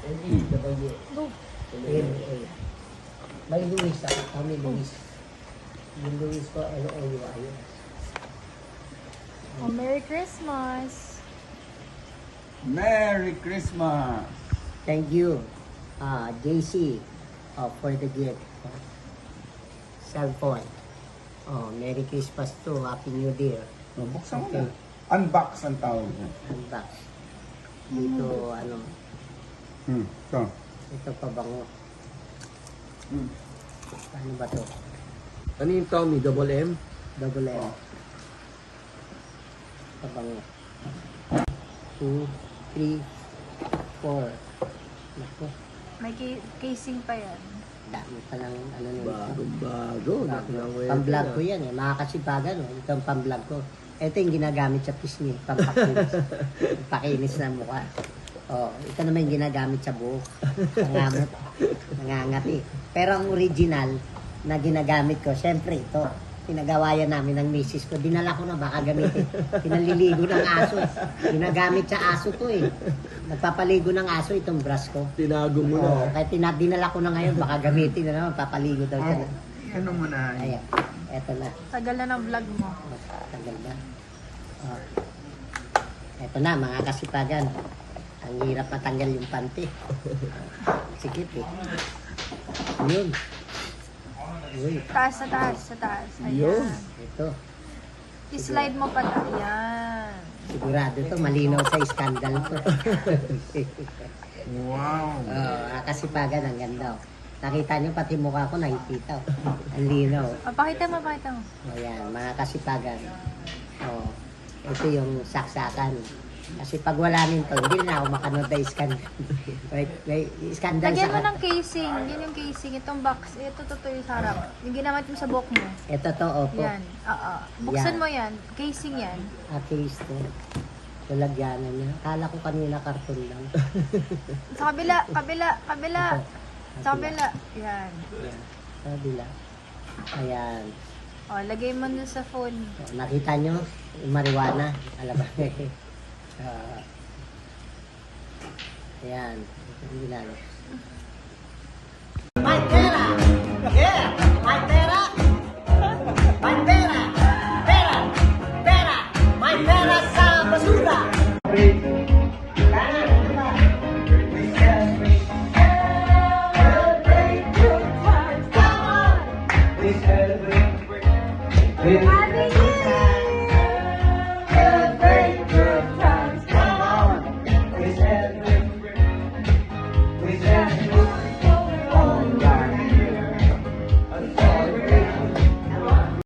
L-E-W. Go. L-A. May Luis ako. Kami Luis. Yung Luis ko, L-O-U-I-S. Oh, Merry Christmas. Merry Christmas! Thank you, JC, for the gift. Cellphone. Oh, Merry Christmas to. Happy New Year. No, buksan mo na. Unbox ang tawag niya. Unbox. Dito, ano, Ito. ito pabango. Ano ba to? Ano yung Tommy? Double M? Double M. Pabango. 2, 3, 4. Naku, May casing pa yan. dami pa lang ano nito. Bago. Pang-vlog ko yan eh. Mga kasipagan, oh. Ito ang pang-vlog ko. Ito yung ginagamit sa pisngi. Pampakinis. Pakinis ng mukha. Oh, ito naman yung ginagamit sa buhok. Nangamot. Nangangati. Pero ang original na ginagamit ko, syempre ito. Pinagawayan namin ng misis ko. Dinala ko na baka gamitin. Pinaliligo ng aso. Ginagamit sa aso to eh. Nagpapaligo ng aso itong brush ko. Tinago mo Oo, na. kahit dinala ko na ngayon, baka gamitin na naman, papaligo daw siya. Ano mo na? Ayan, eto na. Tagal na ng vlog mo. Tagal na. Oh. Eto na, mga kasipagan. Ang hirap matanggal yung panty. Sikip eh. Yun. Uy, Taas sa taas, sa taas. Yun. Ayan. ito. I-slide mo pa na. Ayan. Sigurado to, malinaw sa skandal to. Wow! Kasipagan, ang ganda. Oh. Nakita nyo, pati mukha ko nakikita. Oh. Ang linaw. Pakita mo, pakita mo. Ayan, mga kasipagan. Oh, ito yung saksakan. Kasi pag wala nito, hindi na ako makanood na skandal. may skandal Lagyan mo sa... ng casing. Yan yung casing. Itong box. Ito, totoo yung sarap. Yung ginamit mo sa buhok mo. Ito to, opo. Yan. Buksan Yan. mo yan. Casing yan. Case to. Lalagyanan niya. Kala ko kanina karton lang. Sa kabila, kabila, kabila. Ito. Sa kabila. Yan. Ayan. Sa kabila. Ayan. O, lagay mo dun sa phone. So, nakita nyo? Yung marijuana. Alam ba? Ayan. Ito yung ginagawa.